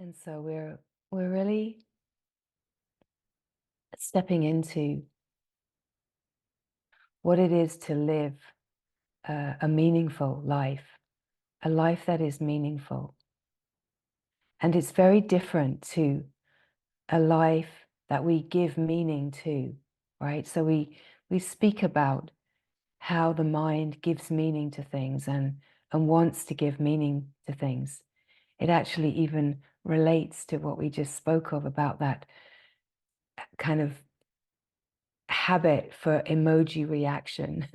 And so we're really stepping into what it is to live a meaningful life, a life that is meaningful. And it's very different to a life that we give meaning to, right? So we speak about how the mind gives meaning to things and wants to give meaning to things. It actually even relates to what we just spoke of about that kind of habit for emoji reaction.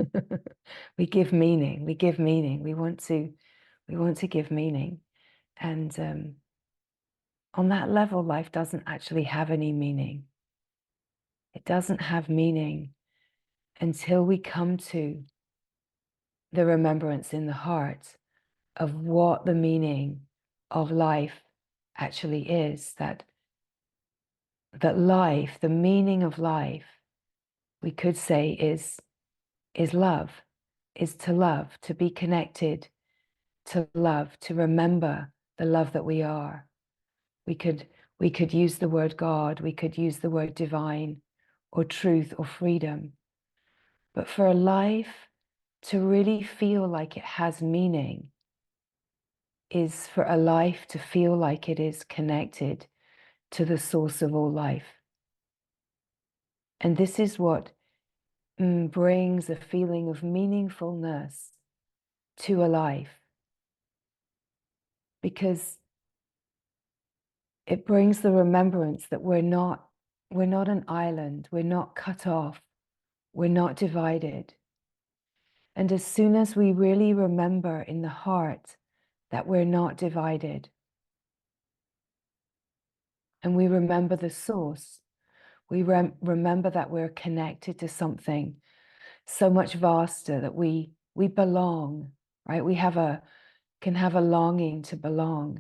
We give meaning, we want to give meaning. And on that level, life doesn't actually have any meaning. It doesn't have meaning until we come to the remembrance in the heart of what the meaning of life actually is, that life, the meaning of life, we could say is love, is to love, to be connected, to love, to remember the love that we are. We could use the word God, we could use the word divine or truth or freedom. But for a life to really feel like it has meaning is for a life to feel like it is connected to the source of all life. And this is what brings a feeling of meaningfulness to a life, because it brings the remembrance that we're not an island, we're not cut off, we're not divided. And as soon as we really remember in the heart that we're not divided, and we remember the source, we remember that we're connected to something so much vaster, that we belong, right? We can have a longing to belong.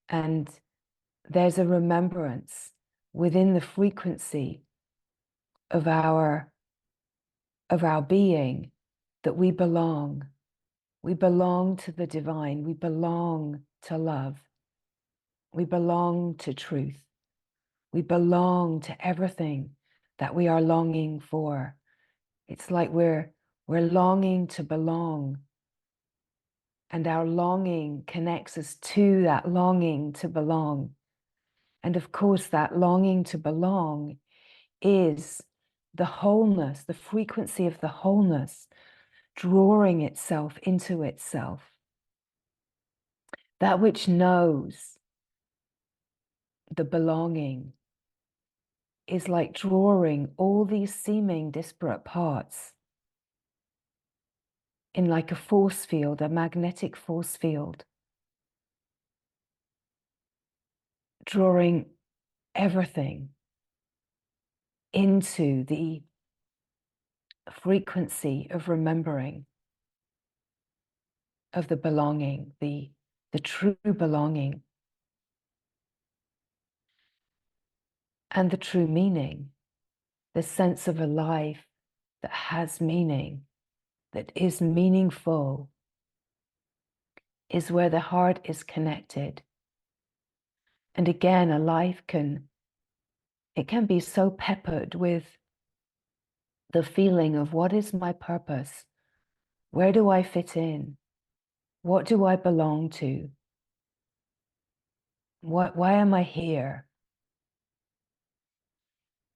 And there's a remembrance within the frequency of our being that we belong. We belong to the divine. We belong to love. We belong to truth. We belong to everything that we are longing for. It's like we're longing to belong. And our longing connects us to that longing to belong. And of course, that longing to belong is the wholeness, the frequency of the wholeness, drawing itself into itself. That which knows the belonging is like drawing all these seeming disparate parts in like a force field, a magnetic force field, drawing everything into the frequency of remembering, of the belonging, the true belonging, and the true meaning, the sense of a life that has meaning, that is meaningful, is where the heart is connected. And again, a life can be so peppered with the feeling of, what is my purpose? Where do I fit in? What do I belong to? Why am I here?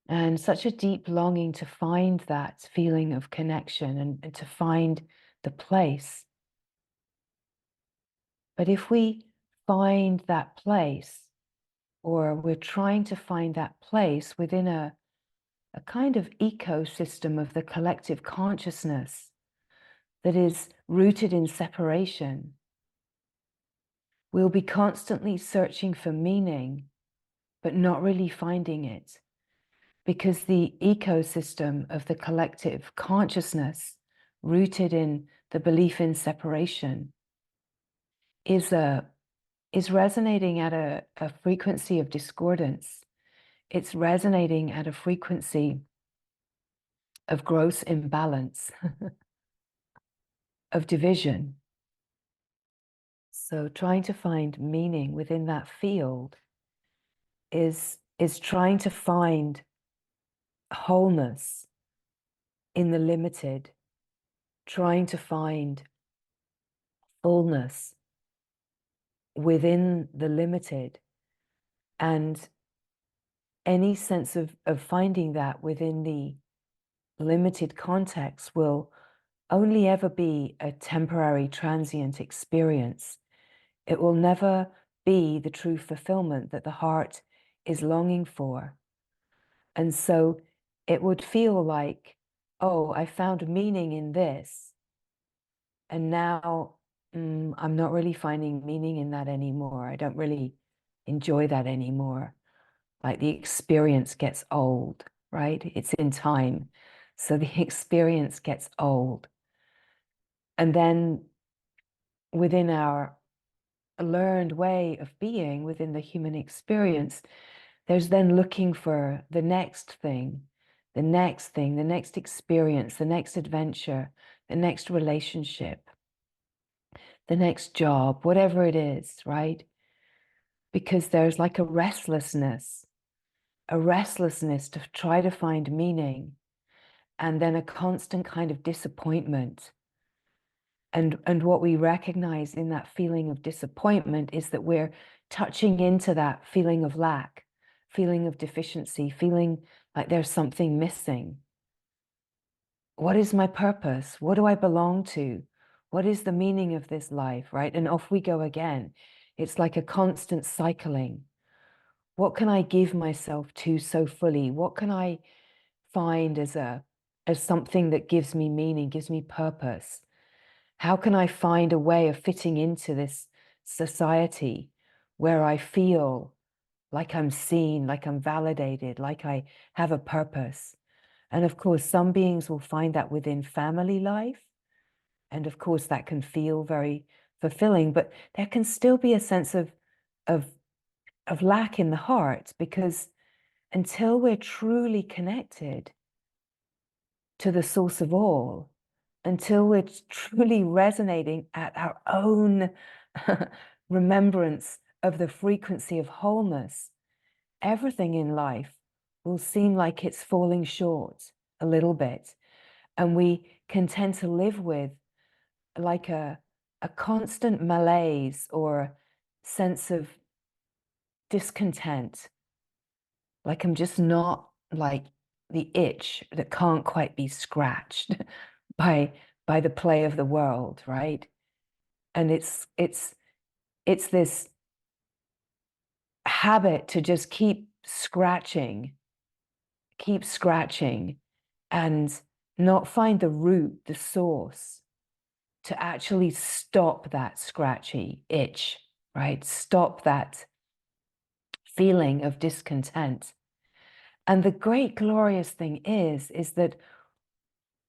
And such a deep longing to find that feeling of connection and to find the place. But if we find that place, or we're trying to find that place within a kind of ecosystem of the collective consciousness that is rooted in separation, we'll be constantly searching for meaning, but not really finding it, because the ecosystem of the collective consciousness rooted in the belief in separation is resonating at a frequency of discordance. It's resonating at a frequency of gross imbalance, of division. So trying to find meaning within that field is trying to find wholeness in the limited, trying to find fullness within the limited, and any sense of finding that within the limited context will only ever be a temporary, transient experience. It will never be the true fulfillment that the heart is longing for. And so it would feel like, oh, I found meaning in this, and now I'm not really finding meaning in that anymore. I don't really enjoy that anymore. Like the experience gets old, right? It's in time. So the experience gets old. And then within our learned way of being, within the human experience, there's then looking for the next thing, the next thing, the next experience, the next adventure, the next relationship, the next job, whatever it is, right? Because there's like a restlessness to try to find meaning, and then a constant kind of disappointment. And what we recognize in that feeling of disappointment is that we're touching into that feeling of lack, feeling of deficiency, feeling like there's something missing. What is my purpose? What do I belong to? What is the meaning of this life, right? And off we go again. It's like a constant cycling. What can I give myself to so fully? What can I find as something that gives me meaning, gives me purpose? How can I find a way of fitting into this society where I feel like I'm seen, like I'm validated, like I have a purpose? And of course, some beings will find that within family life. And of course, that can feel very fulfilling, but there can still be a sense of, of lack in the heart, because until we're truly connected to the source of all, until we're truly resonating at our own remembrance of the frequency of wholeness, everything in life will seem like it's falling short a little bit. And we can tend to live with like a constant malaise or sense of discontent. Like I'm just not like the itch that can't quite be scratched by the play of the world, right? And it's this habit to just keep scratching and not find the root, the source, to actually stop that scratchy itch, right? Stop that feeling of discontent. And the great glorious thing is that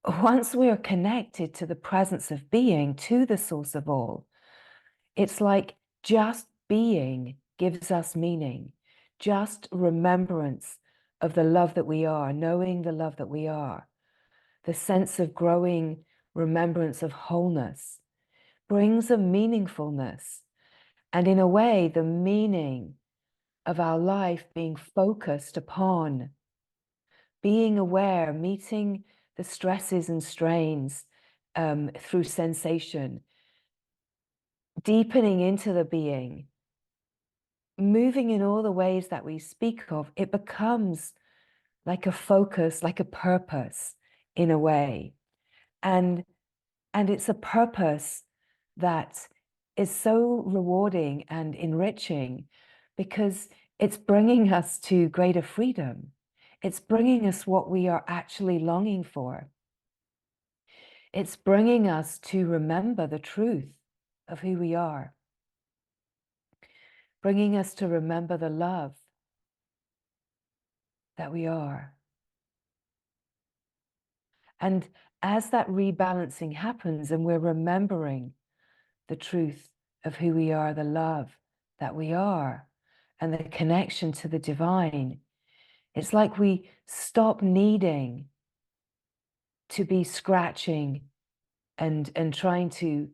once we are connected to the presence of being, to the source of all, it's like just being gives us meaning, just remembrance of the love that we are, knowing the love that we are, the sense of growing remembrance of wholeness brings a meaningfulness. And in a way, the meaning of our life being focused upon being aware, meeting the stresses and strains through sensation, deepening into the being, moving in all the ways that we speak of, it becomes like a focus, like a purpose in a way. And it's a purpose that is so rewarding and enriching because it's bringing us to greater freedom. It's bringing us what we are actually longing for. It's bringing us to remember the truth of who we are, bringing us to remember the love that we are. And as that rebalancing happens and we're remembering the truth of who we are, the love that we are, and the connection to the divine, it's like we stop needing to be scratching and trying to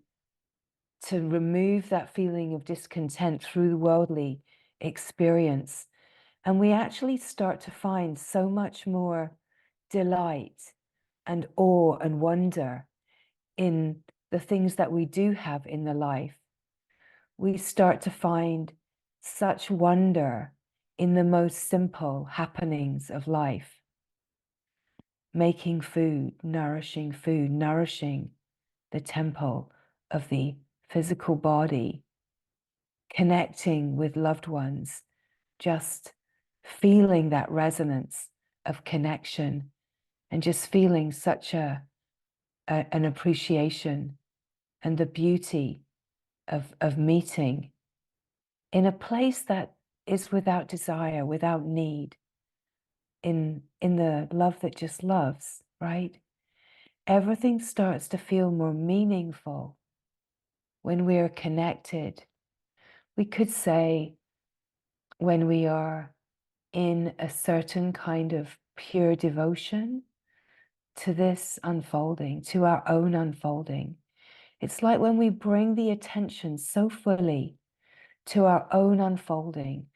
remove that feeling of discontent through the worldly experience. And we actually start to find so much more delight and awe and wonder in the things that we do have in the life. We start to find such wonder in the most simple happenings of life. Making food, nourishing the temple of the physical body, connecting with loved ones, just feeling that resonance of connection and just feeling such an appreciation and the beauty of meeting in a place that is without desire, without need, in the love that just loves, right? Everything starts to feel more meaningful when we are connected. We could say when we are in a certain kind of pure devotion to this unfolding, to our own unfolding. It's like when we bring the attention so fully to our own unfolding,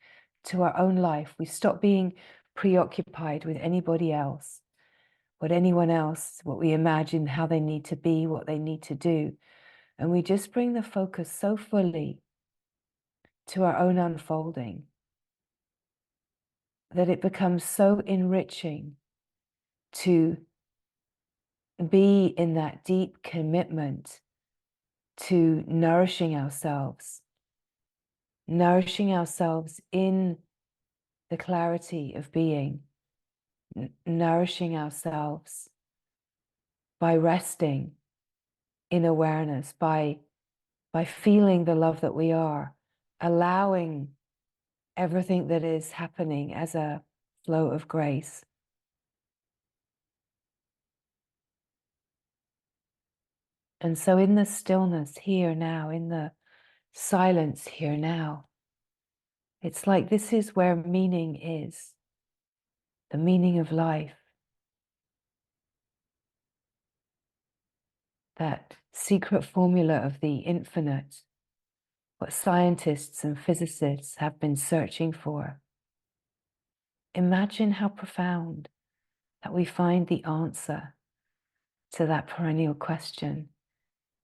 to our own life, we stop being preoccupied with anybody else, what anyone else, what we imagine, how they need to be, what they need to do. And we just bring the focus so fully to our own unfolding that it becomes so enriching to be in that deep commitment to nourishing ourselves in the clarity of being, nourishing ourselves by resting in awareness, by feeling the love that we are, allowing everything that is happening as a flow of grace. And so in the stillness here now, in the silence here now, it's like this is where meaning is, the meaning of life. That secret formula of the infinite, what scientists and physicists have been searching for. Imagine how profound that we find the answer to that perennial question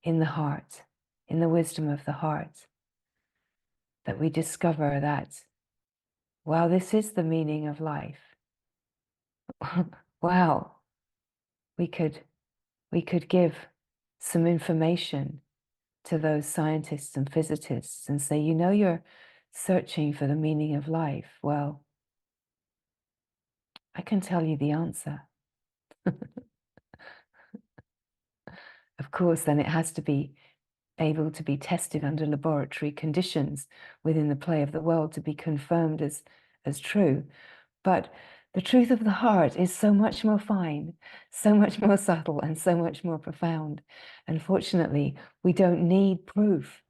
in the heart, in the wisdom of the heart, that we discover that, wow, this is the meaning of life. Wow, we could give some information to those scientists and physicists and say, you're searching for the meaning of life. Well, I can tell you the answer. Of course, then it has to be able to be tested under laboratory conditions within the play of the world to be confirmed as true. But the truth of the heart is so much more fine, so much more subtle, and so much more profound. Unfortunately, we don't need proof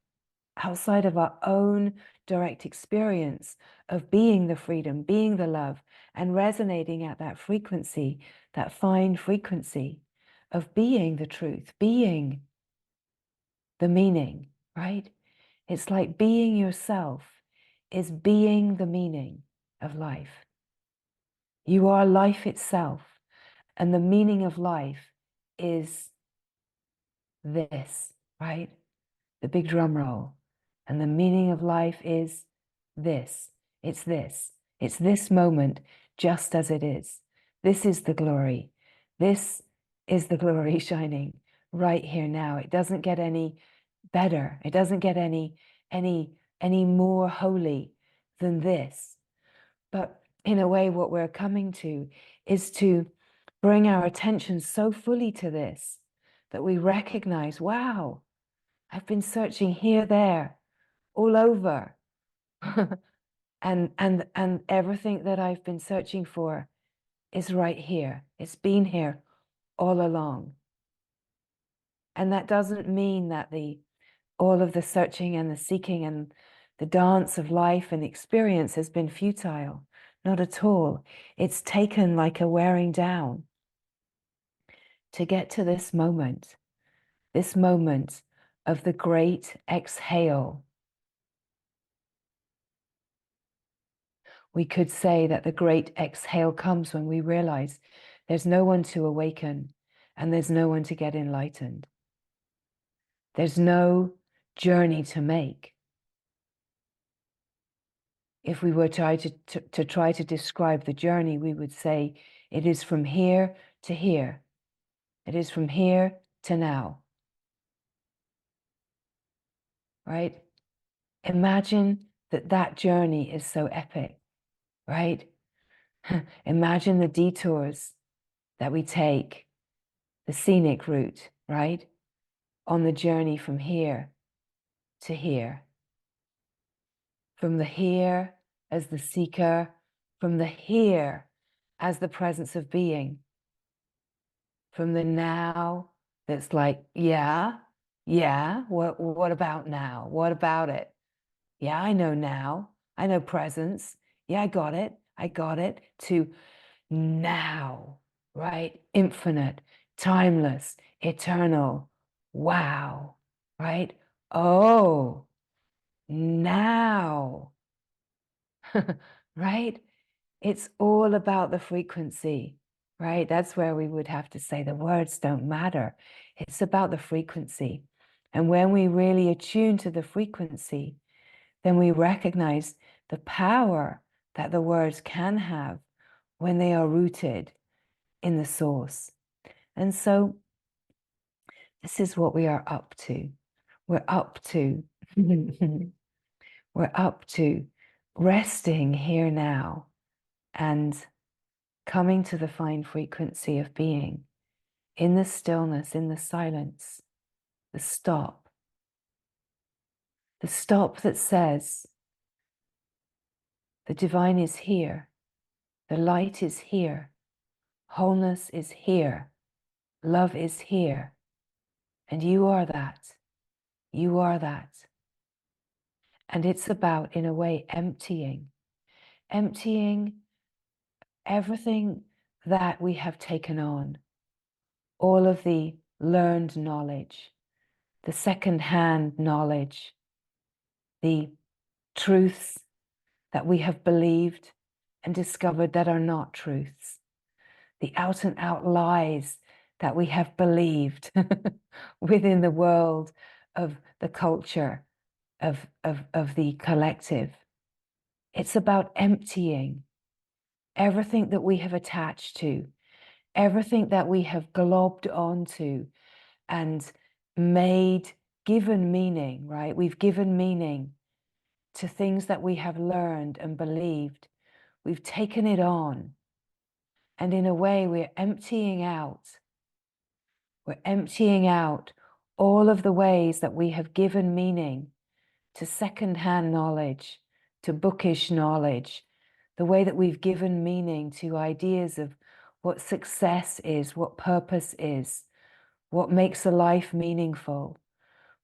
outside of our own direct experience of being the freedom, being the love, and resonating at that frequency, that fine frequency of being the truth, being the meaning, right? It's like being yourself is being the meaning of life. You are life itself, and the meaning of life is this, right? The big drum roll. And the meaning of life is this. It's this. It's this moment just as it is. This is the glory. This is the glory shining right here now. It doesn't get any better. It doesn't get any more holy than this. But in a way, what we're coming to is to bring our attention so fully to this that we recognize, wow, I've been searching here, there, all over. and everything that I've been searching for is right here. It's been here all along. And that doesn't mean that all of the searching and the seeking and the dance of life and experience has been futile. Not at all. It's taken like a wearing down to get to this moment of the great exhale, We could say that the great exhale comes when we realize there's no one to awaken and there's no one to get enlightened. There's no journey to make. If we were try to try to describe the journey, we would say it is from here to here. It is from here to now. Right? Imagine that journey is so epic, right? Imagine the detours that we take, the scenic route, right? On the journey from here to here. From the here as the seeker, from the here as the presence of being, from the now that's like, yeah, what about now? What about it? Yeah, I know now. I know presence. Yeah, I got it. To now, right? Infinite, timeless, eternal. Wow, right? Oh, now, right? It's all about the frequency, right? That's where we would have to say the words don't matter. It's about the frequency. And when we really attune to the frequency, then we recognize the power that the words can have when they are rooted in the source. And so this is what we are up to. We're up to, we're up to resting here now and coming to the fine frequency of being in the stillness, in the silence, the stop that says the divine is here, the light is here, wholeness is here, love is here, and you are that. You are that. And it's about, in a way, emptying everything that we have taken on, all of the learned knowledge, the second-hand knowledge, the truths that we have believed and discovered that are not truths, the out and out lies that we have believed within the world of the culture, of the collective. It's about emptying everything that we have attached to, everything that we have globbed onto and given meaning, right? We've given meaning to things that we have learned and believed. We've taken it on. And in a way, we're emptying out. We're emptying out all of the ways that we have given meaning to second-hand knowledge, to bookish knowledge, the way that we've given meaning to ideas of what success is, what purpose is, what makes a life meaningful,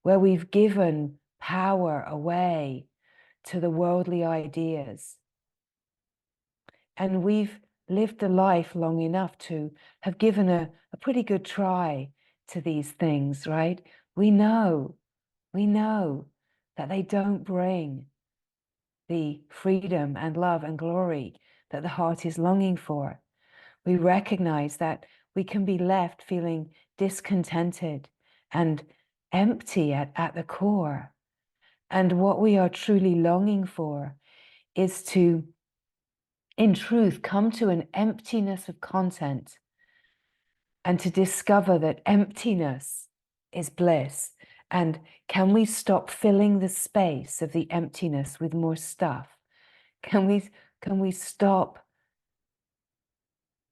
where we've given power away to the worldly ideas. And we've lived a life long enough to have given a pretty good try to these things, right? We know that they don't bring the freedom and love and glory that the heart is longing for. We recognize that we can be left feeling discontented and empty at the core. And what we are truly longing for is to, in truth, come to an emptiness of content and to discover that emptiness is bliss. And can we stop filling the space of the emptiness with more stuff? Can we stop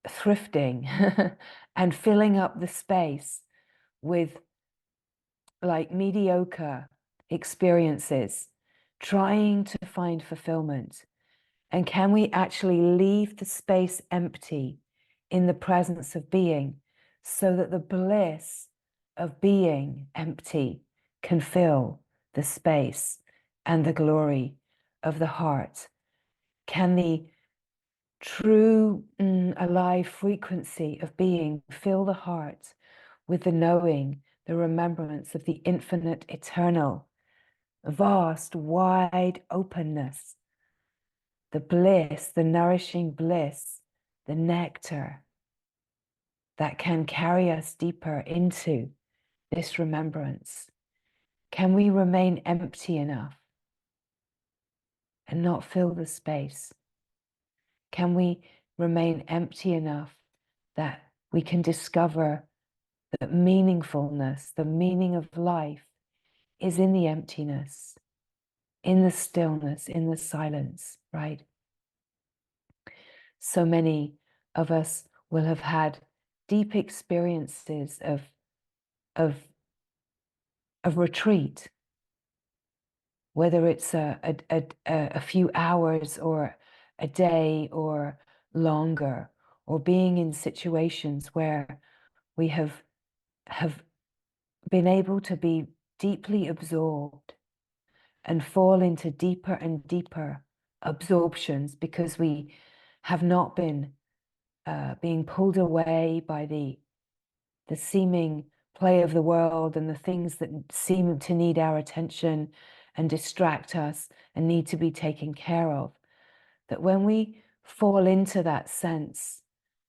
thrifting and filling up the space with like mediocre experiences, trying to find fulfillment? And can we actually leave the space empty in the presence of being so that the bliss of being empty can fill the space and the glory of the heart? Can the true alive frequency of being fill the heart with the knowing, the remembrance of the infinite, eternal, vast, wide openness the bliss, the nourishing bliss, the nectar that can carry us deeper into this remembrance? Can we remain empty enough and not fill the space? Can we remain empty enough that we can discover that meaningfulness, the meaning of life, is in the emptiness, in the stillness, in the silence, right? So many of us will have had deep experiences of retreat, whether it's a few hours or a day or longer, or being in situations where we have been able to be deeply absorbed and fall into deeper and deeper absorptions because we have not been being pulled away by the seeming play of the world and the things that seem to need our attention and distract us and need to be taken care of. That when we fall into that sense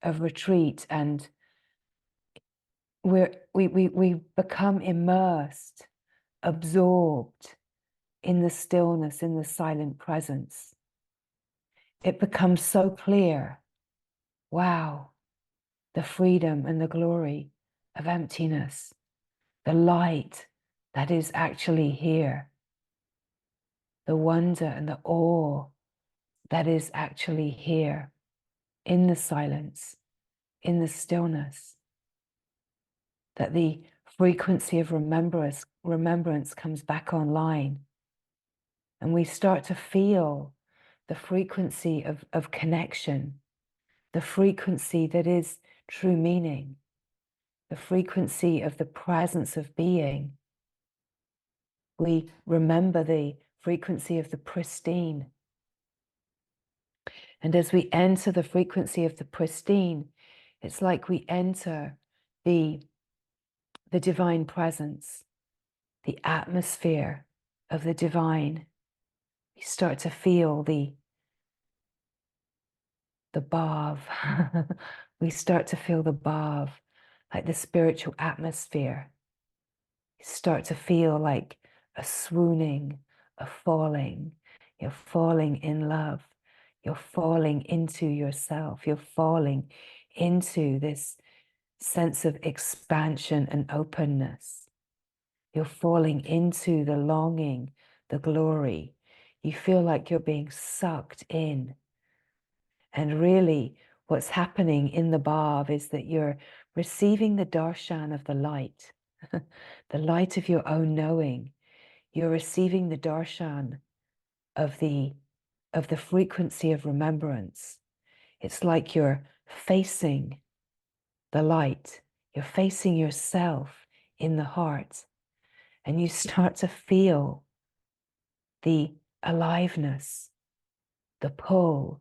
of retreat and we become immersed, absorbed in the stillness, in the silent presence, it becomes so clear. Wow, the freedom and the glory of emptiness, the light that is actually here, the wonder and the awe that is actually here in the silence, in the stillness, that the frequency of remembrance comes back online, and we start to feel the frequency of connection, the frequency that is true meaning, the frequency of the presence of being. We remember the frequency of the pristine. And as we enter the frequency of the pristine, it's like we enter the divine presence, the atmosphere of the divine. We start to feel the bhav. We start to feel the bhav, like the spiritual atmosphere. You start to feel like a swooning, a falling. You're falling in love. You're falling into yourself. You're falling into this sense of expansion and openness. You're falling into the longing, the glory. You feel like you're being sucked in. And really, what's happening in the bhav is that you're receiving the darshan of the light, the light of your own knowing. You're receiving the darshan of the frequency of remembrance. It's like you're facing the light. You're facing yourself in the heart, and you start to feel the aliveness, the pull,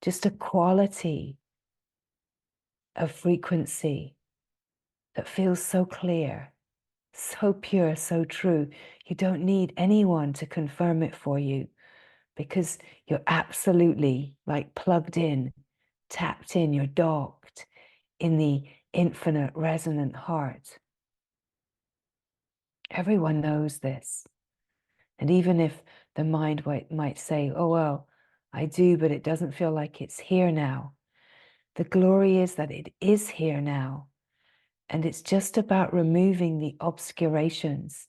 just a quality of frequency that feels so clear, so pure, so true. You don't need anyone to confirm it for you, because you're absolutely like plugged in, tapped in, you're docked in the infinite resonant heart. Everyone knows this. And even if the mind might say, oh, well, I do, but it doesn't feel like it's here now. The glory is that it is here now. And it's just about removing the obscurations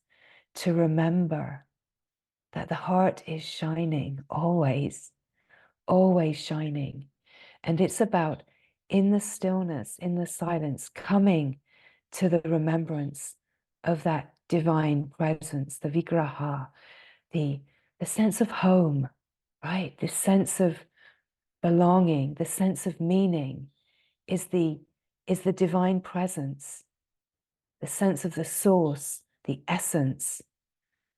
to remember that the heart is shining always, always shining. And it's about, in the stillness, in the silence, coming to the remembrance of that divine presence, the vigraha, the sense of home, right? This sense of belonging, the sense of meaning is the divine presence, the sense of the source, the essence,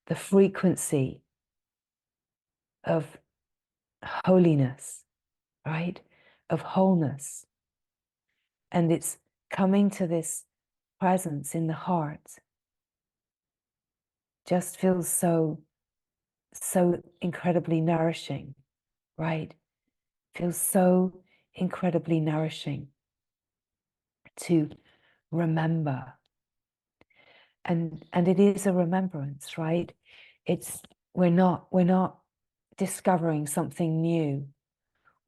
the frequency of holiness, right? Of wholeness. And it's coming to this presence in the heart. Just feels so incredibly nourishing. right? Feels so incredibly nourishing to remember. And it is a remembrance, right? It's we're not discovering something new.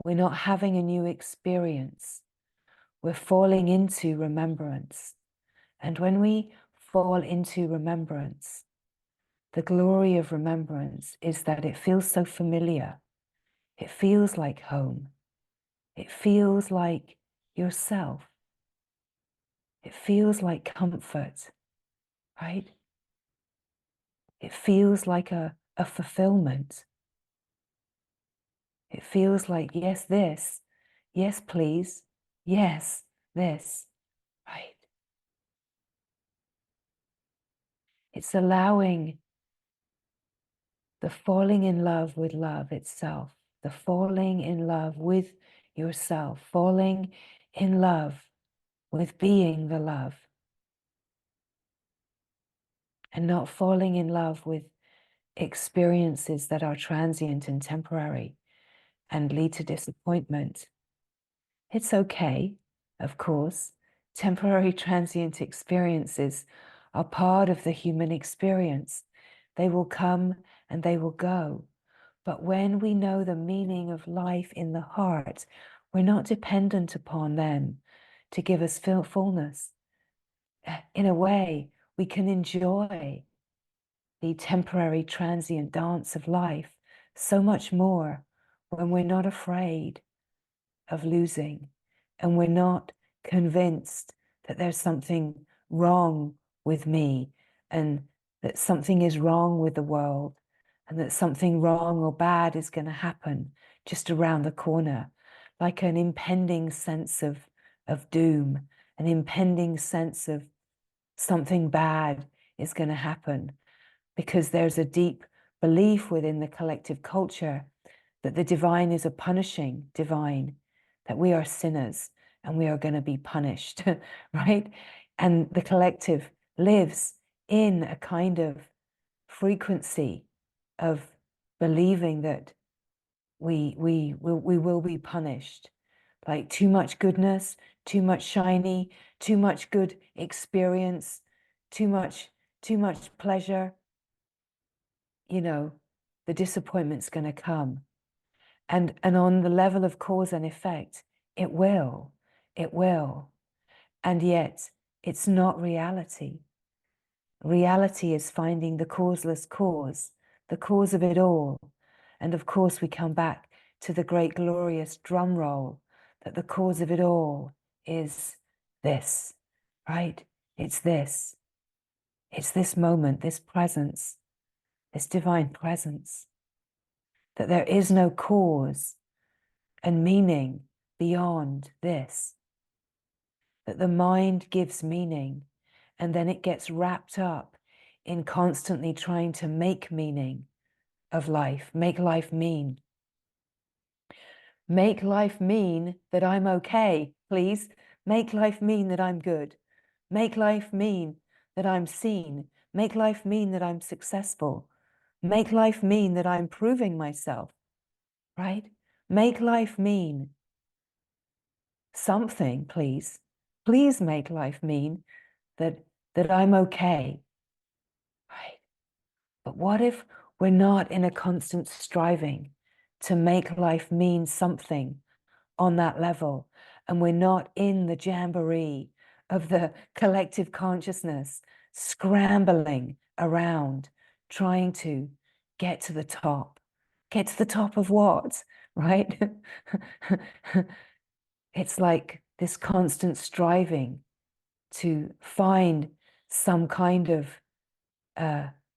We're not having a new experience. We're falling into remembrance. And when we fall into remembrance, the glory of remembrance is that it feels so familiar. It feels like home. It feels like yourself. It feels like comfort, right? It feels like a fulfillment. It feels like, yes, this, yes, please, yes, this, right? It's allowing the falling in love with love itself, the falling in love with yourself, falling in love with being the love, and not falling in love with experiences that are transient and temporary and lead to disappointment. It's okay, of course. Temporary transient experiences are part of the human experience. They will come and they will go. But when we know the meaning of life in the heart, we're not dependent upon them to give us fullness. In a way, we can enjoy the temporary transient dance of life so much more when we're not afraid of losing and we're not convinced that there's something wrong with me and that something is wrong with the world and that something wrong or bad is going to happen just around the corner, like an impending sense of doom, an impending sense of something bad is going to happen, because there's a deep belief within the collective culture that the divine is a punishing divine, that we are sinners and we are going to be punished, right? And the collective lives in a kind of frequency of believing that we will be punished. Like too much goodness, too much shiny, too much good experience, too much pleasure, you know, the disappointment's going to come. And on the level of cause and effect, it will. And yet, it's not reality. Reality is finding the causeless cause, the cause of it all. And of course, we come back to the great glorious drum roll, that the cause of it all is this, right? It's this. It's this moment, this presence, this divine presence. That there is no cause and meaning beyond this. That the mind gives meaning and then it gets wrapped up in constantly trying to make meaning of life, make life mean. Make life mean that I'm okay, please. Make life mean that I'm good. Make life mean that I'm seen. Make life mean that I'm successful. Make life mean that I'm proving myself, right? Make life mean something, please. Please make life mean that I'm okay, right? But what if we're not in a constant striving to make life mean something on that level, and we're not in the jamboree of the collective consciousness, scrambling around, trying to get to the top? Get to the top of what, right? It's like this constant striving to find some kind of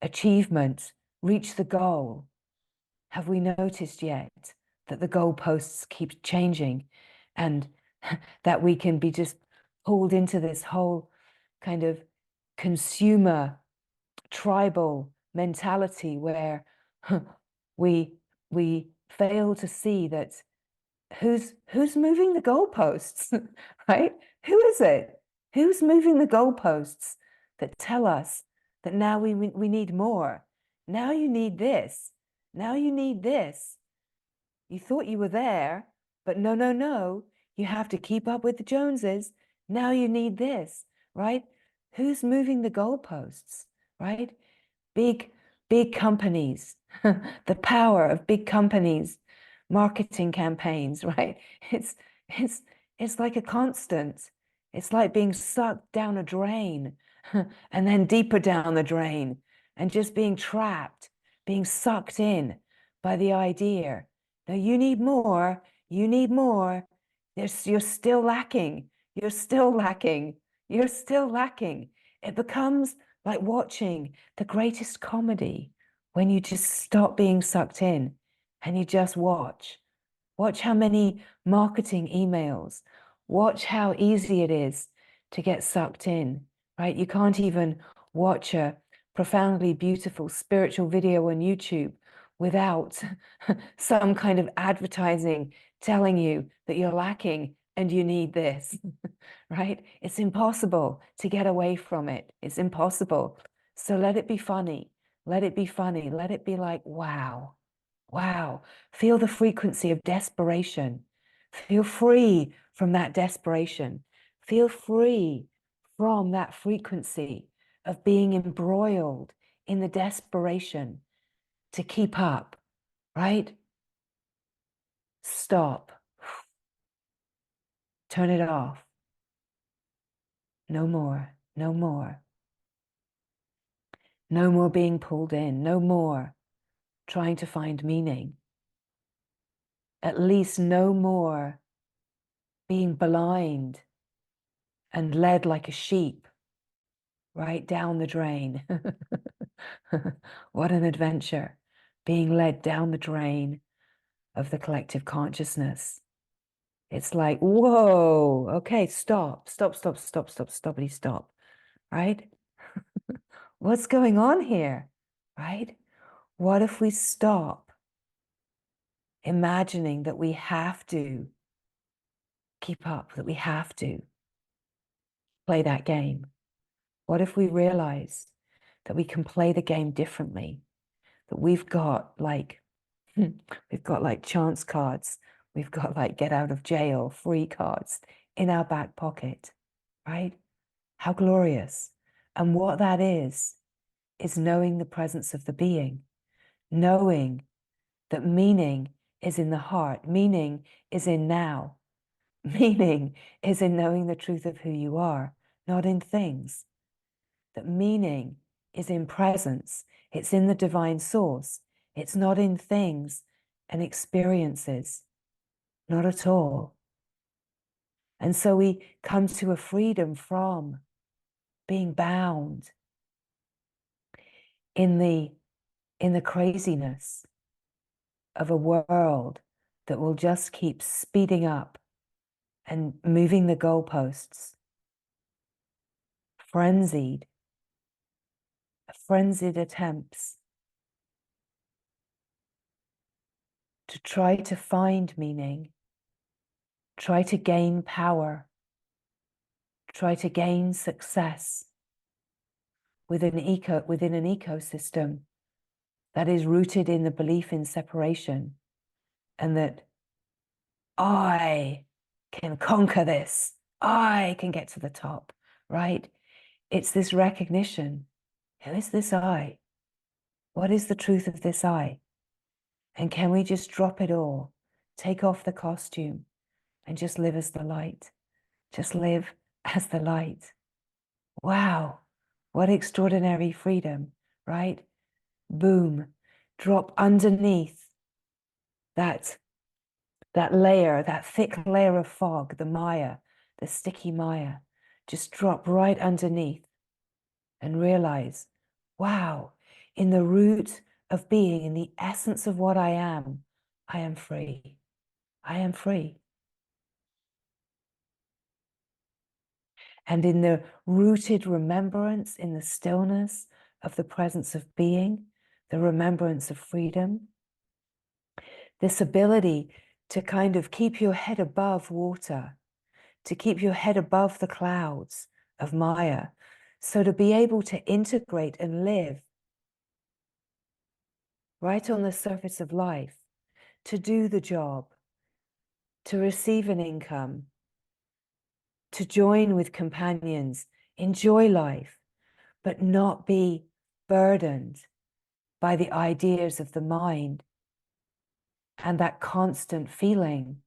achievement, reach the goal. Have we noticed yet that the goalposts keep changing, and that we can be just pulled into this whole kind of consumer tribal mentality where we fail to see that who's moving the goalposts, right? Who is it? Who's moving the goalposts that tell us that now we need more? Now you need this. Now you need this. You thought you were there, but no, no, no. You have to keep up with the Joneses. Now you need this, right? Who's moving the goalposts, right? Big, big companies, the power of big companies, marketing campaigns, right? It's, it's, it's like a constant. It's like being sucked down a drain and then deeper down the drain and just being trapped, being sucked in by the idea. Now you need more, you need more. You're still lacking, you're still lacking, you're still lacking. It becomes like watching the greatest comedy when you just stop being sucked in and you just watch. Watch how many marketing emails, watch how easy it is to get sucked in, right? You can't even watch a profoundly beautiful spiritual video on YouTube without some kind of advertising telling you that you're lacking and you need this, right? It's impossible to get away from it. It's impossible. So let it be funny. Let it be funny. Let it be like, wow, wow. Feel the frequency of desperation. Feel free from that desperation. Feel free from that frequency of being embroiled in the desperation to keep up, right? Stop. Turn it off. No more. No more. No more being pulled in. No more trying to find meaning. At least no more being blind and led like a sheep right down the drain. What an adventure, being led down the drain of the collective consciousness. It's like, whoa, okay, stop, stop, stop, stop, stop, stoppity, stop, right? What's going on here, right? What if we stop imagining that we have to keep up, that we have to play that game? What if we realize that we can play the game differently? That we've got like chance cards, we've got like get out of jail free cards in our back pocket, right? How glorious. And what that is knowing the presence of the being, knowing that meaning is in the heart, meaning is in now, meaning is in knowing the truth of who you are, not in things. That meaning is in presence, it's in the divine source, it's not in things and experiences, not at all. And so we come to a freedom from being bound in the craziness of a world that will just keep speeding up and moving the goalposts, frenzied attempts to try to find meaning, try to gain power, try to gain success within an ecosystem that is rooted in the belief in separation, and that I can conquer this, I can get to the top, right? It's this recognition. Who is this I? What is the truth of this I? And can we just drop it all, take off the costume, and just live as the light? Just live as the light. Wow, what extraordinary freedom, right? Boom, drop underneath that layer, that thick layer of fog, the Maya, the sticky Maya. Just drop right underneath and realize, wow, in the root of being, in the essence of what I am free. I am free. And in the rooted remembrance, in the stillness of the presence of being, the remembrance of freedom, this ability to kind of keep your head above water, to keep your head above the clouds of Maya, so to be able to integrate and live right on the surface of life, to do the job, to receive an income, to join with companions, enjoy life, but not be burdened by the ideas of the mind and that constant feeling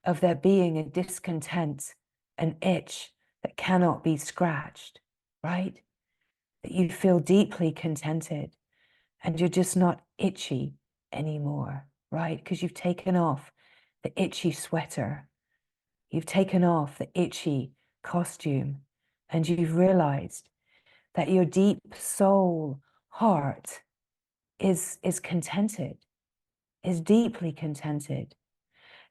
of there being a discontent, an itch that cannot be scratched, right? That you feel deeply contented and you're just not itchy anymore, right? Because you've taken off the itchy sweater, you've taken off the itchy costume, and you've realized that your deep soul heart is contented, is deeply contented.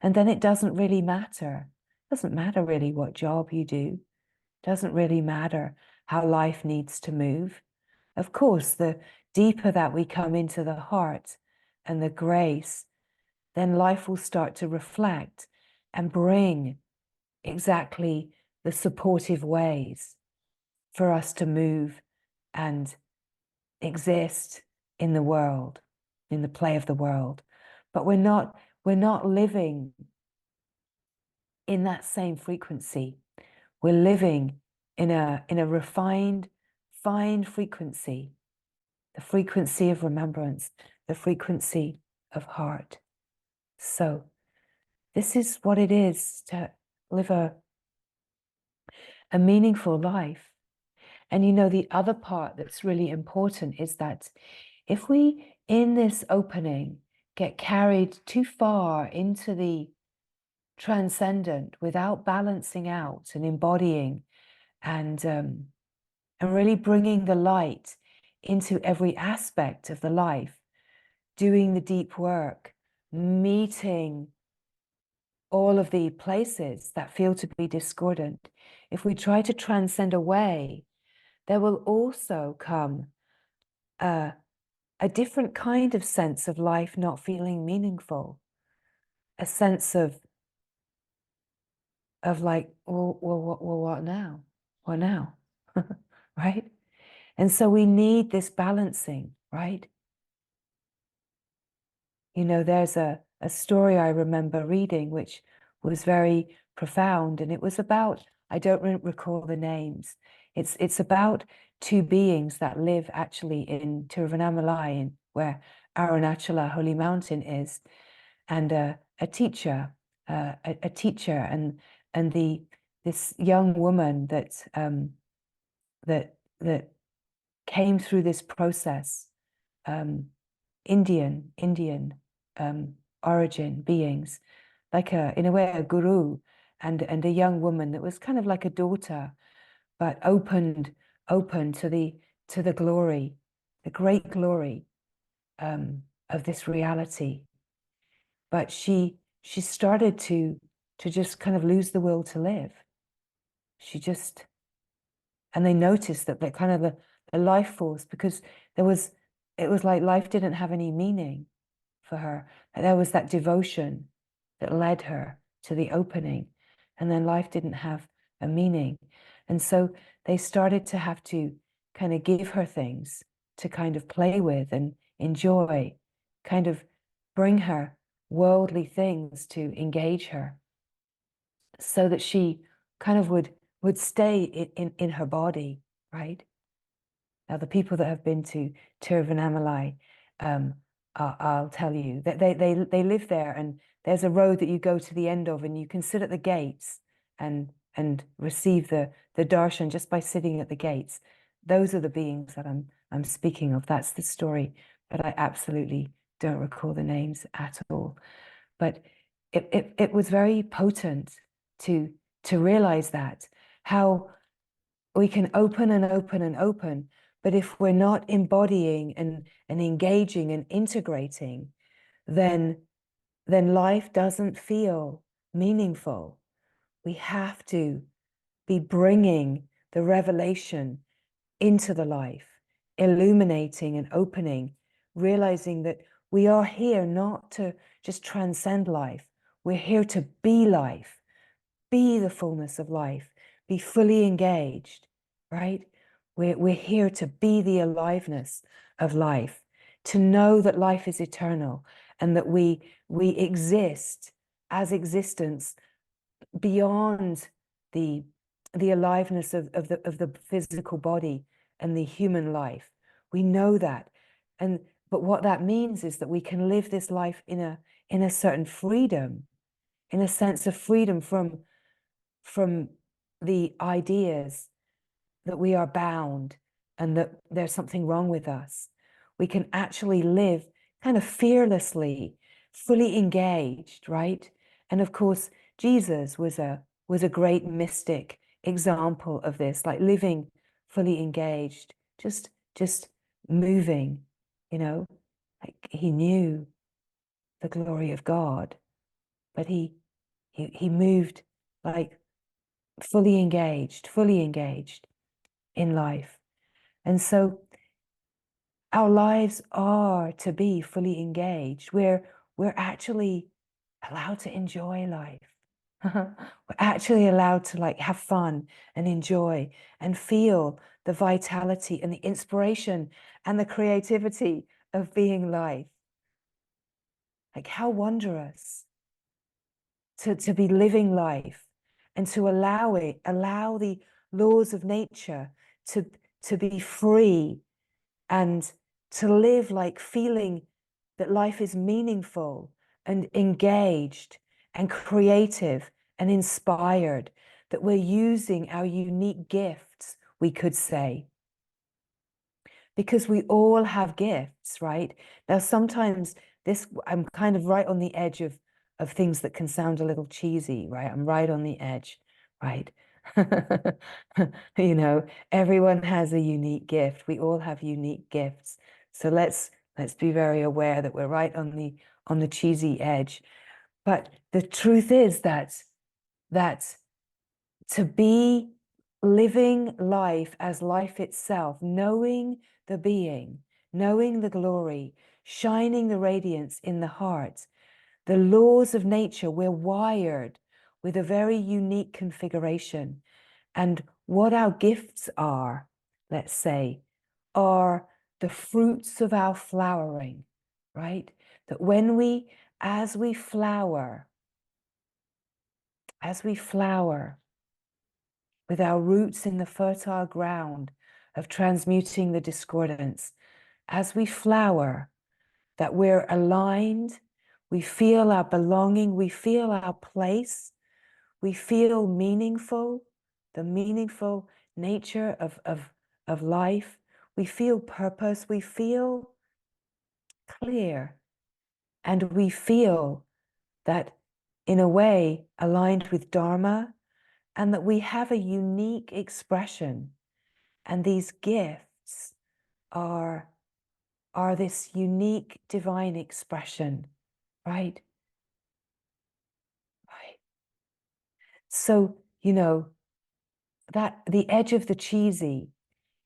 And then it doesn't really matter. It doesn't matter really what job you do. It doesn't really matter how life needs to move. Of course, the deeper that we come into the heart and the grace, then life will start to reflect and bring exactly the supportive ways for us to move and exist in the world, in the play of the world. But we're not living in that same frequency. We're living in a refined, fine frequency, the frequency of remembrance, the frequency of heart. So this is what it is to live a meaningful life. And you know, the other part that's really important is that if we, in this opening, get carried too far into the transcendent without balancing out and embodying and really bringing the light into every aspect of the life, doing the deep work, meeting all of the places that feel to be discordant. If we try to transcend away, there will also come a different kind of sense of life not feeling meaningful, a sense of like, well, what now? What now? Right? And so we need this balancing, right? You know, there's a story I remember reading which was very profound, and it was about, I don't recall the names. It's about two beings that live actually in Tiruvannamalai, where Arunachala, Holy Mountain, is, and a teacher, a teacher, and this young woman that that came through this process, Indian origin beings, like in a way a guru, and a young woman that was kind of like a daughter, but open to the glory, the great glory of this reality. But she started to just kind of lose the will to live. She just, and they noticed that the kind of the life force, because it was like life didn't have any meaning for her. There was that devotion that led her to the opening, and then life didn't have a meaning. And so they started to have to kind of give her things to kind of play with and enjoy, kind of bring her worldly things to engage her, so that she kind of would stay in her body, right? Now, the people that have been to Tiruvannamalai, I'll tell you that they live there, and there's a road that you go to the end of, and you can sit at the gates and receive the darshan just by sitting at the gates. Those are the beings that I'm speaking of. That's the story, but I absolutely don't recall the names at all. But it was very potent to realize that, how we can open and open and open, but if we're not embodying and engaging and integrating, then life doesn't feel meaningful. We have to be bringing the revelation into the life, illuminating and opening, realizing that we are here not to just transcend life. We're here to be life, be the fullness of life, be fully engaged, right? We're here to be the aliveness of life, to know that life is eternal, and that we exist as existence beyond the aliveness of the physical body and the human life. We know that. But what that means is that we can live this life in a certain freedom, in a sense of freedom from the ideas that we are bound and that there's something wrong with us. We can actually live kind of fearlessly, fully engaged, right? And of course, Jesus was a great mystic example of this, like living fully engaged, just moving, you know, like he knew the glory of God, but he moved like fully engaged in life. And so our lives are to be fully engaged. We're actually allowed to enjoy life. We're actually allowed to like have fun and enjoy and feel the vitality and the inspiration and the creativity of being life. Like how wondrous to be living life and to allow the laws of nature to be free and to live like feeling that life is meaningful and engaged and creative and inspired, that we're using our unique gifts, we could say. Because we all have gifts, right? Now, sometimes I'm kind of right on the edge of things that can sound a little cheesy, right? I'm right on the edge, right? You know, everyone has a unique gift. We all have unique gifts. So let's be very aware that we're right on the cheesy edge. But the truth is that to be living life as life itself, knowing the being, knowing the glory, shining the radiance in the heart, the laws of nature, we're wired with a very unique configuration. And what our gifts are, let's say, are the fruits of our flowering, right? That as we flower, with our roots in the fertile ground of transmuting the discordance, as we flower, that we're aligned, we feel our belonging, we feel our place, we feel meaningful, the meaningful nature of life, we feel purpose, we feel clear, and we feel that in a way aligned with Dharma, and that we have a unique expression. And these gifts are this unique divine expression, right? Right. So, you know, that the edge of the cheesy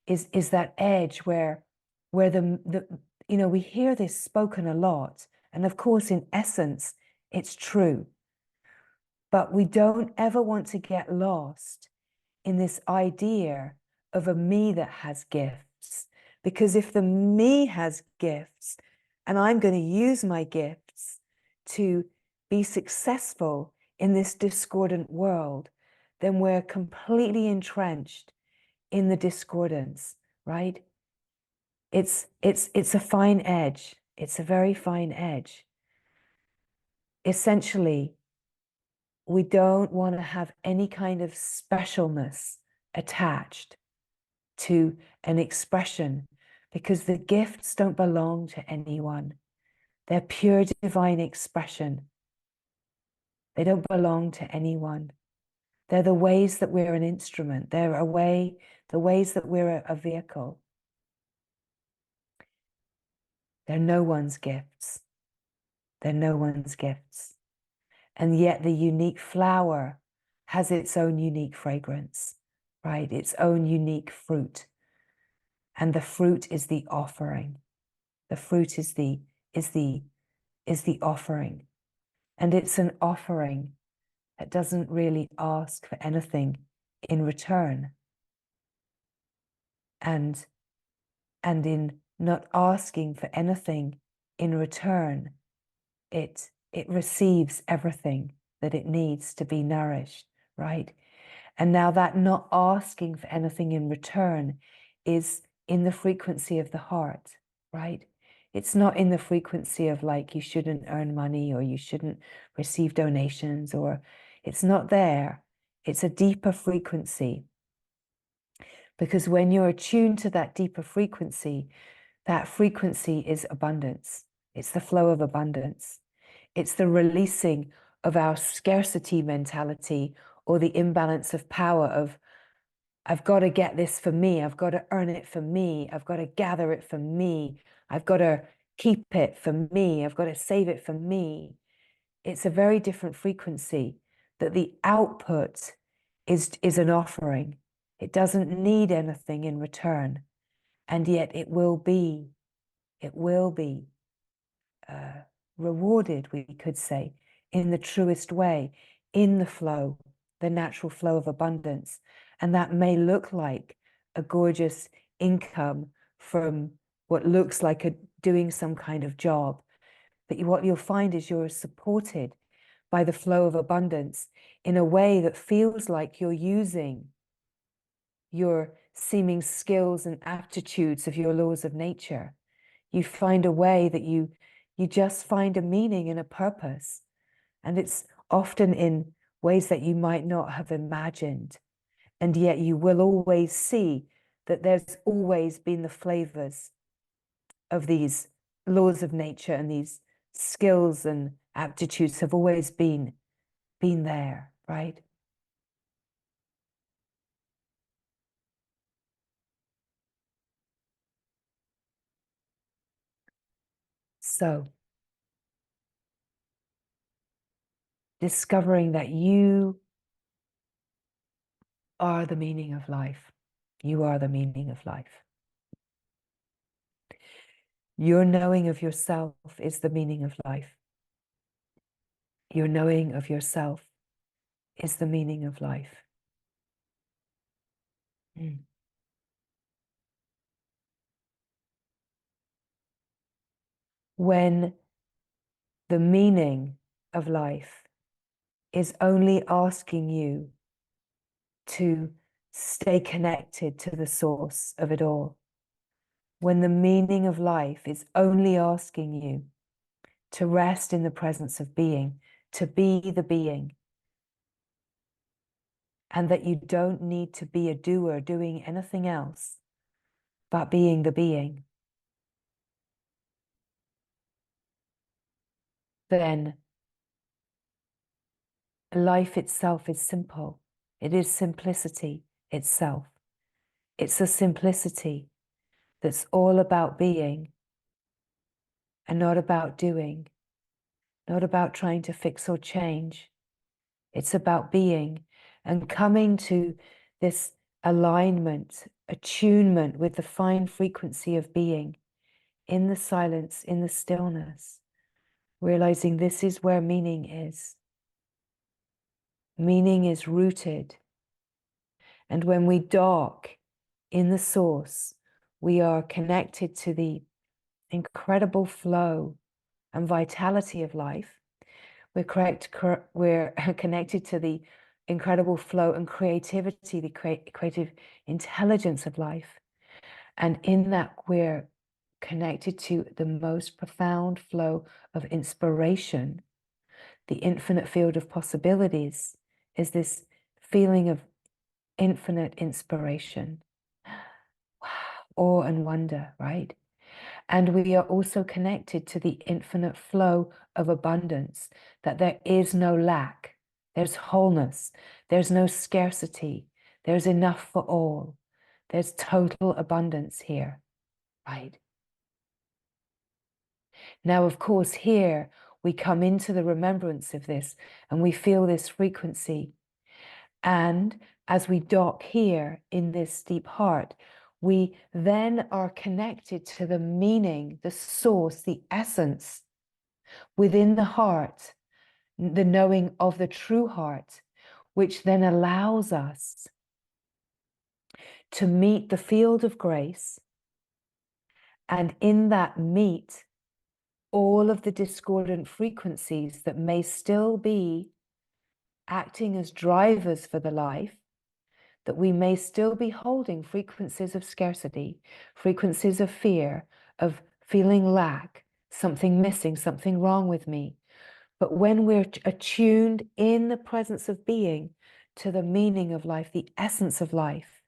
is that edge where the you know, we hear this spoken a lot, and of course in essence it's true, but we don't ever want to get lost in this idea of a me that has gifts. Because if the me has gifts and I'm going to use my gifts to be successful in this discordant world, then we're completely entrenched in the discordance, right? It's a fine edge. It's a very fine edge. Essentially, we don't want to have any kind of specialness attached to an expression, because the gifts don't belong to anyone. They're pure divine expression. They don't belong to anyone. They're the ways that we're an instrument. They're the ways that we're a vehicle. They're no one's gifts. They're no one's gifts. And yet the unique flower has its own unique fragrance, right? Its own unique fruit. And the fruit is the offering. The fruit is the offering. And it's an offering that doesn't really ask for anything in return. And in not asking for anything in return, it receives everything that it needs to be nourished, right? And now that not asking for anything in return is in the frequency of the heart, right? It's not in the frequency of like, you shouldn't earn money or you shouldn't receive donations, or it's not there. It's a deeper frequency. Because when you're attuned to that deeper frequency, that frequency is abundance. It's the flow of abundance. It's the releasing of our scarcity mentality or the imbalance of power of, I've got to get this for me. I've got to earn it for me. I've got to gather it for me. I've got to keep it for me. I've got to save it for me. It's a very different frequency that the output is an offering. It doesn't need anything in return. And yet it will be rewarded, we could say, in the truest way, in the flow, the natural flow of abundance. And that may look like a gorgeous income from what looks like doing some kind of job. But what you'll find is you're supported by the flow of abundance in a way that feels like you're using your seeming skills and aptitudes of your laws of nature. You find a way that you just find a meaning and a purpose. And it's often in ways that you might not have imagined. And yet you will always see that there's always been the flavors of these laws of nature, and these skills and aptitudes have always been there, right? So discovering that you are the meaning of life. You are the meaning of life. Your knowing of yourself is the meaning of life. Your knowing of yourself is the meaning of life. Mm. When the meaning of life is only asking you to stay connected to the source of it all, when the meaning of life is only asking you to rest in the presence of being, to be the being, and that you don't need to be a doer doing anything else but being the being, then life itself is simple. It is simplicity itself. It's a simplicity that's all about being and not about doing, not about trying to fix or change. It's about being and coming to this alignment, attunement with the fine frequency of being in the silence, in the stillness, realizing this is where meaning is. Meaning is rooted. And when we dock in the source, we are connected to the incredible flow and vitality of life. We're connected to the incredible flow and creativity, the creative intelligence of life. And in that, we're connected to the most profound flow of inspiration. The infinite field of possibilities is this feeling of infinite inspiration, awe and wonder, right? And we are also connected to the infinite flow of abundance, that there is no lack, there's wholeness, there's no scarcity, there's enough for all, there's total abundance here, right? Now, of course, here we come into the remembrance of this and we feel this frequency. And as we dock here in this deep heart, we then are connected to the meaning, the source, the essence within the heart, the knowing of the true heart, which then allows us to meet the field of grace. And in that meet, all of the discordant frequencies that may still be acting as drivers for the life, that we may still be holding frequencies of scarcity, frequencies of fear, of feeling lack, something missing, something wrong with me. But when we're attuned in the presence of being to the meaning of life, the essence of life,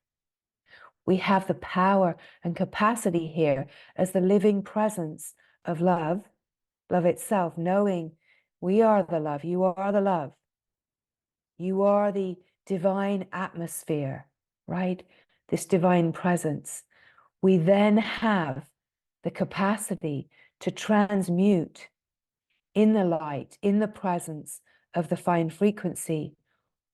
we have the power and capacity here as the living presence of love, love itself, knowing we are the love, you are the love, you are the divine atmosphere, right? This divine presence. We then have the capacity to transmute in the light, in the presence of the fine frequency,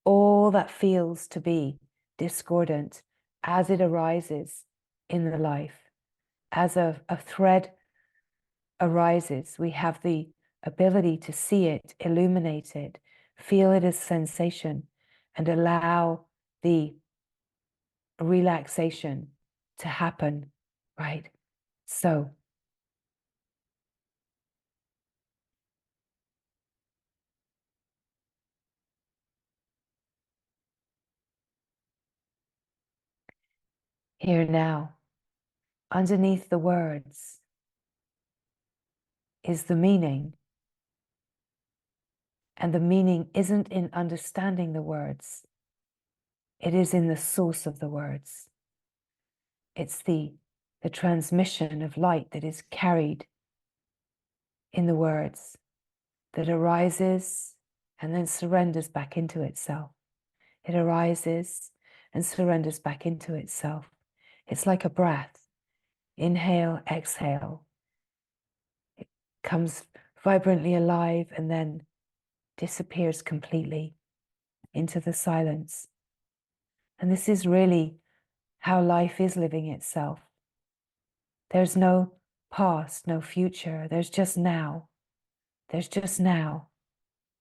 all that feels to be discordant as it arises in the life. As a thread arises, we have the ability to see it, illuminate it, feel it as sensation, and allow the relaxation to happen, right? So, here now, underneath the words is the meaning. And the meaning isn't in understanding the words. It is in the source of the words. It's the transmission of light that is carried in the words, that arises and then surrenders back into itself. It arises and surrenders back into itself. It's like a breath. Inhale, exhale. It comes vibrantly alive and then disappears completely into the silence. And this is really how life is living itself. There's no past, no future. There's just now. There's just now.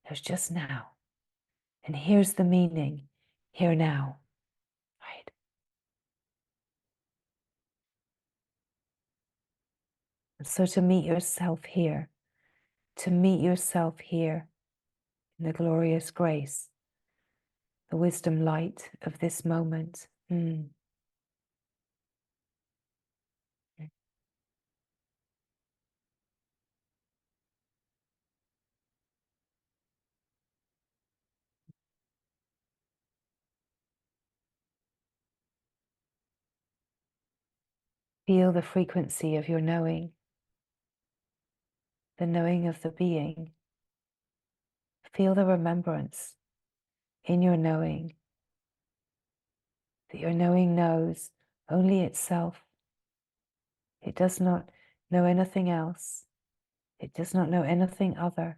There's just now. And here's the meaning, here now, right? And so to meet yourself here, to meet yourself here in the glorious grace, the wisdom light of this moment. Feel the frequency of your knowing, the knowing of the being. Feel the remembrance in your knowing, that your knowing knows only itself. It does not know anything else. It does not know anything other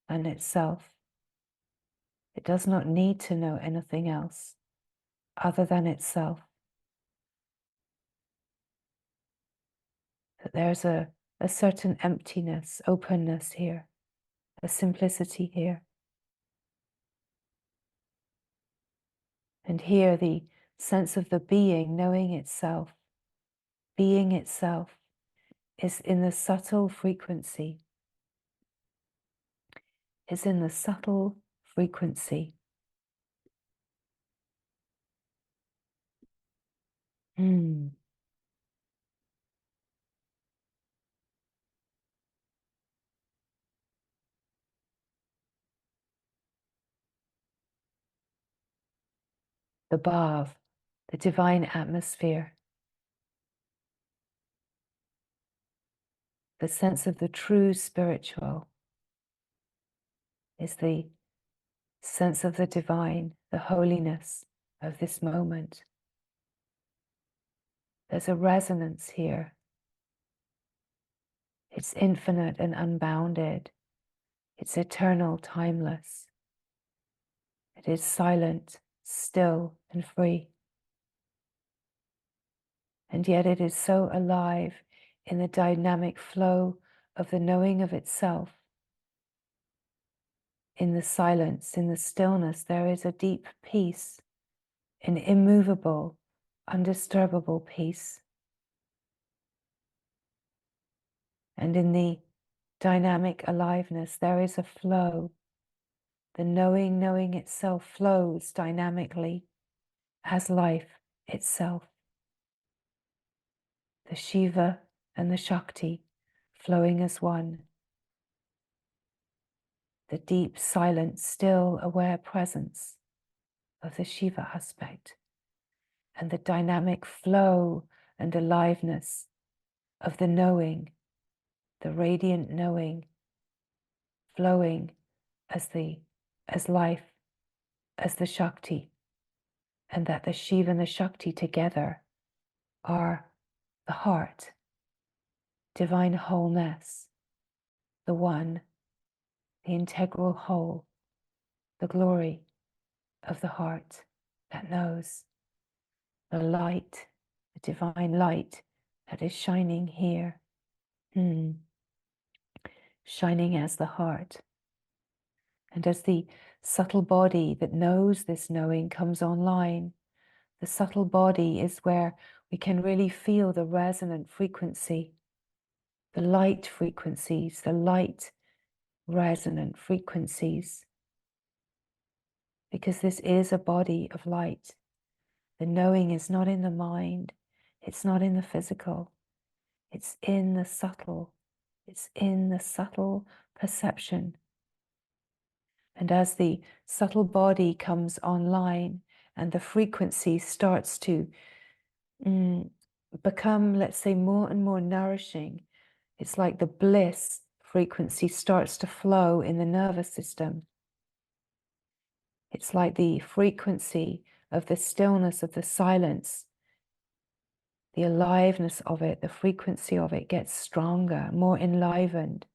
than itself. It does not need to know anything else other than itself. That there's a certain emptiness, openness here, a simplicity here. And here the sense of the being knowing itself, being itself, is in the subtle frequency, is in the subtle frequency. The bhav, the divine atmosphere, the sense of the true spiritual is the sense of the divine, the holiness of this moment. There's a resonance here. It's infinite and unbounded. It's eternal, timeless. It is silent, still, and free. And yet it is so alive in the dynamic flow of the knowing of itself. In the silence, in the stillness, there is a deep peace, an immovable, undisturbable peace. And in the dynamic aliveness. There is a flow. The knowing itself flows dynamically as life itself. The Shiva and the Shakti flowing as one. The deep, silent, still, aware presence of the Shiva aspect, and the dynamic flow and aliveness of the knowing, the radiant knowing, flowing as life, as the Shakti, and that the Shiva and the Shakti together are the heart, divine wholeness, the one, the integral whole, the glory of the heart that knows, the light, the divine light that is shining here, shining as the heart. And as the subtle body that knows this knowing comes online, the subtle body is where we can really feel the resonant frequency, the light frequencies, the light resonant frequencies. Because this is a body of light. The knowing is not in the mind, it's not in the physical, it's in the subtle, it's in the subtle perception. And as the subtle body comes online and the frequency starts to become, let's say, more and more nourishing, it's like the bliss frequency starts to flow in the nervous system. It's like the frequency of the stillness, of the silence, the aliveness of it, the frequency of it gets stronger, more enlivened,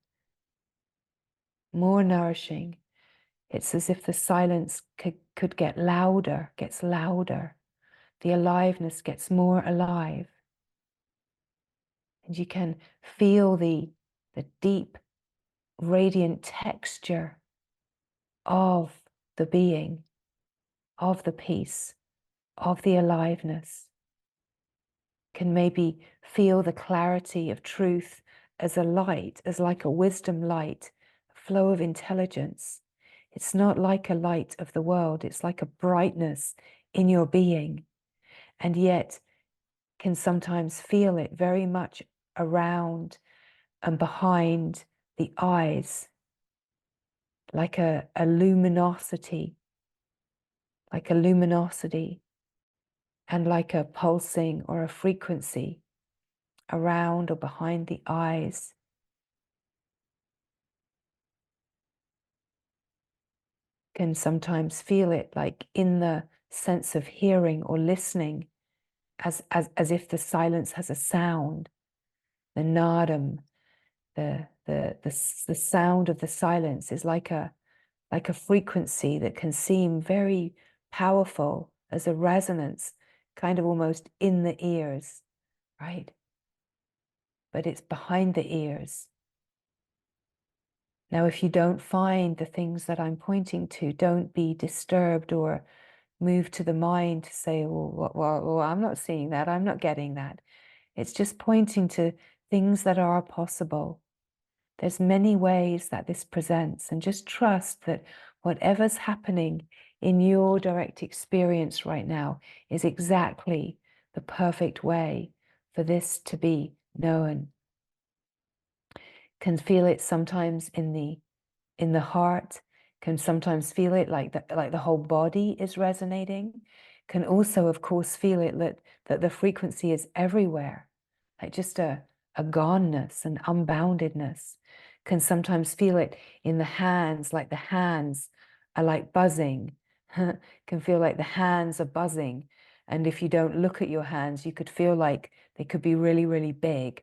more nourishing. It's as if the silence could get louder, gets louder. The aliveness gets more alive. And you can feel the deep, radiant texture of the being, of the peace, of the aliveness. Can maybe feel the clarity of truth as a light, as like a wisdom light, a flow of intelligence. It's not like a light of the world, it's like a brightness in your being, and yet can sometimes feel it very much around and behind the eyes, like a luminosity, and like a pulsing or a frequency around or behind the eyes. Can sometimes feel it like in the sense of hearing or listening, as if the silence has a sound. The nadam, the sound of the silence is like a frequency that can seem very powerful as a resonance, kind of almost in the ears, right? But it's behind the ears. Now, if you don't find the things that I'm pointing to, don't be disturbed or moved to the mind to say, well, I'm not seeing that, I'm not getting that. It's just pointing to things that are possible. There's many ways that this presents, and just trust that whatever's happening in your direct experience right now is exactly the perfect way for this to be known. Can feel it sometimes in the heart, can sometimes feel it like the whole body is resonating. Can also, of course, feel it that the frequency is everywhere, like just a goneness, an unboundedness. Can sometimes feel it in the hands, like the hands are like buzzing. Can feel like the hands are buzzing. And if you don't look at your hands, you could feel like they could be really, really big,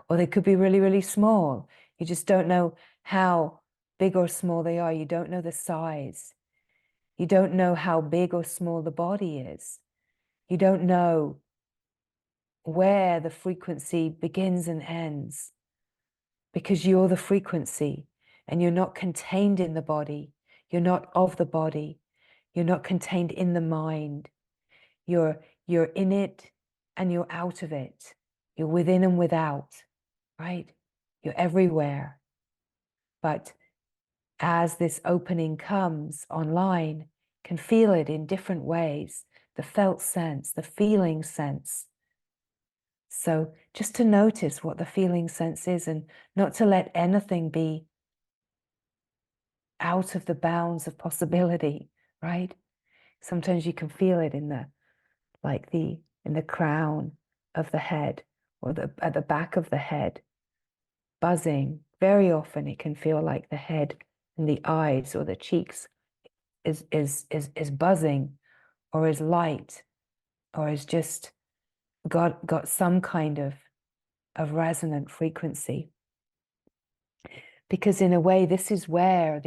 or they could be really, really small. You just don't know how big or small they are. You don't know the size. You don't know how big or small the body is. You don't know where the frequency begins and ends, because you're the frequency and you're not contained in the body. You're not of the body. You're not contained in the mind. You're in it and you're out of it. You're within and without, right? You're everywhere. But as this opening comes online, can feel it in different ways, the felt sense, the feeling sense. So just to notice what the feeling sense is and not to let anything be out of the bounds of possibility, right? Sometimes you can feel it in the crown of the head or at the back of the head, buzzing. Very often it can feel like the head and the eyes or the cheeks is buzzing or is light or is just got some kind of resonant frequency. Because in a way, this is where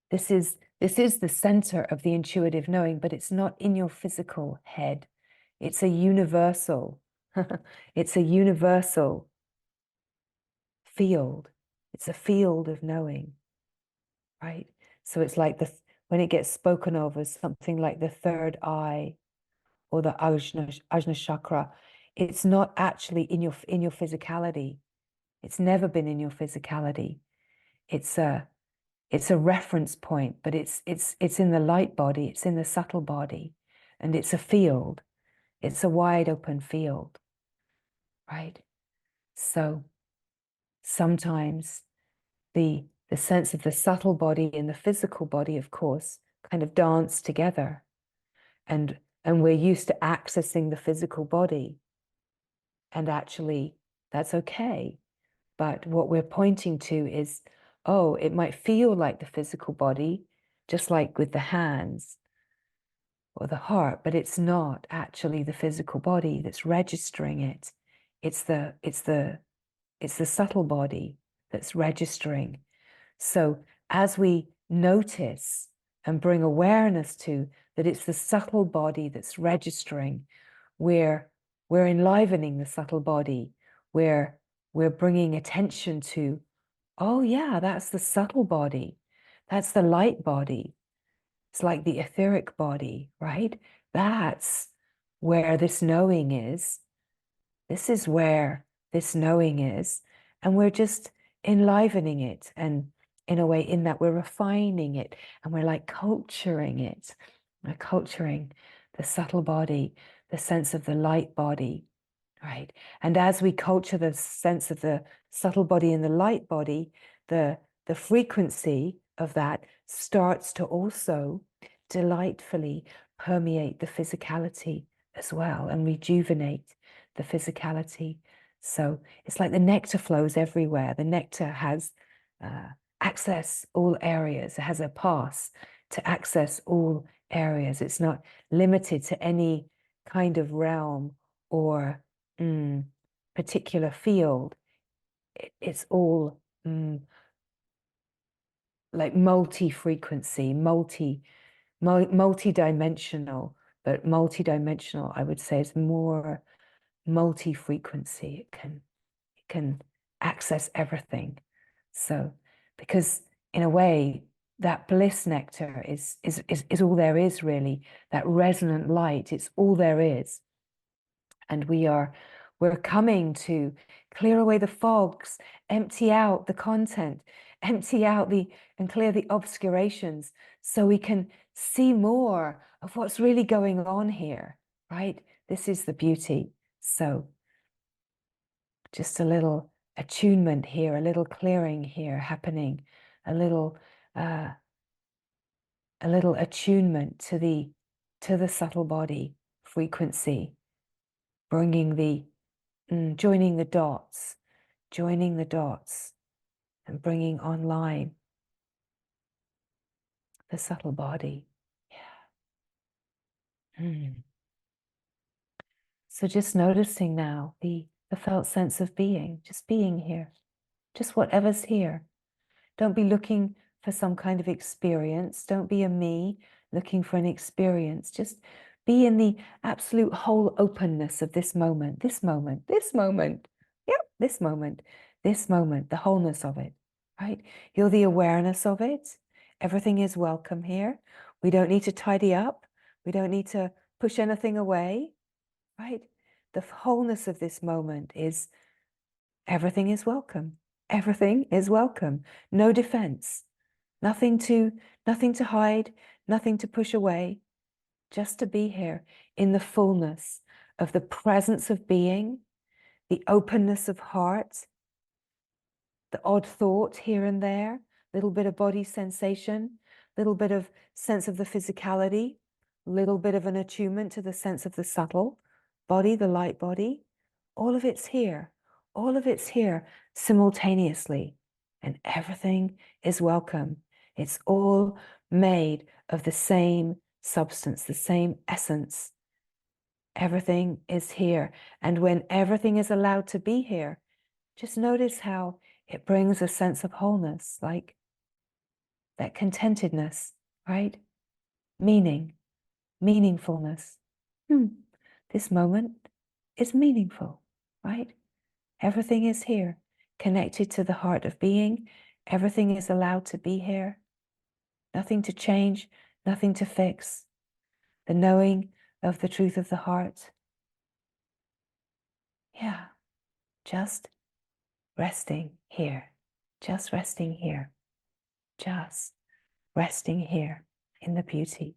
this is the center of the intuitive knowing, but it's not in your physical head. It's a universal, it's a universal field. It's a field of knowing, right? So it's like when it gets spoken of as something like the third eye or the Ajna chakra, it's not actually in your physicality. It's never been in your physicality. It's a reference point, but it's in the light body, it's in the subtle body, and it's a field. It's a wide open field, right? So sometimes the sense of the subtle body and the physical body, of course, kind of dance together. And we're used to accessing the physical body. And actually, that's okay. But what we're pointing to is, oh, it might feel like the physical body, just like with the hands or the heart, but it's not actually the physical body that's registering it. It's the subtle body that's registering. So as we notice and bring awareness to that it's the subtle body that's registering, we're enlivening the subtle body, we're bringing attention to, oh yeah, that's the subtle body, that's the light body. It's like the etheric body, right? That's where this knowing is. This is where this knowing is. And we're just enlivening it. And in a way, in that we're refining it and we're like culturing it. We're culturing the subtle body, the sense of the light body, right? And as we culture the sense of the subtle body and the light body, the frequency of that starts to also delightfully permeate the physicality as well and rejuvenate the physicality. So it's like the nectar flows everywhere. The nectar has access all areas. It has a pass to access all areas. It's not limited to any kind of realm or particular field. It's all like multi-frequency, multi-dimensional, but multi-dimensional, I would say, is more multi-frequency. It can access everything. So, because in a way, that bliss nectar is all there is, really. That resonant light, it's all there is. And we're coming to clear away the fogs, empty out the content, empty out and clear the obscurations so we can see more of what's really going on here, right? This is the beauty. So just a little attunement here, a little clearing here happening, a little attunement to the subtle body frequency, bringing joining the dots and bringing online the subtle body. Yeah. So just noticing now the felt sense of being, just being here, just whatever's here. Don't be looking for some kind of experience. Don't be a me looking for an experience. Just be in the absolute whole openness of this moment, this moment, this moment. Yep, this moment, the wholeness of it, right? You're the awareness of it. Everything is welcome here. We don't need to tidy up. We don't need to push anything away, right? The wholeness of this moment is everything is welcome. Everything is welcome. No defense. Nothing to hide, nothing to push away. Just to be here in the fullness of the presence of being, the openness of heart, the odd thought here and there, little bit of body sensation, little bit of sense of the physicality, little bit of an attunement to the sense of the subtle body, the light body. All of it's here. All of it's here simultaneously. And everything is welcome. It's all made of the same substance, the same essence. Everything is here. And when everything is allowed to be here, just notice how it brings a sense of wholeness, like that contentedness, right? Meaning, meaningfulness. This moment is meaningful, right? Everything is here, connected to the heart of being. Everything is allowed to be here. Nothing to change, nothing to fix. The knowing of the truth of the heart. Yeah, just resting here, just resting here, just resting here in the beauty.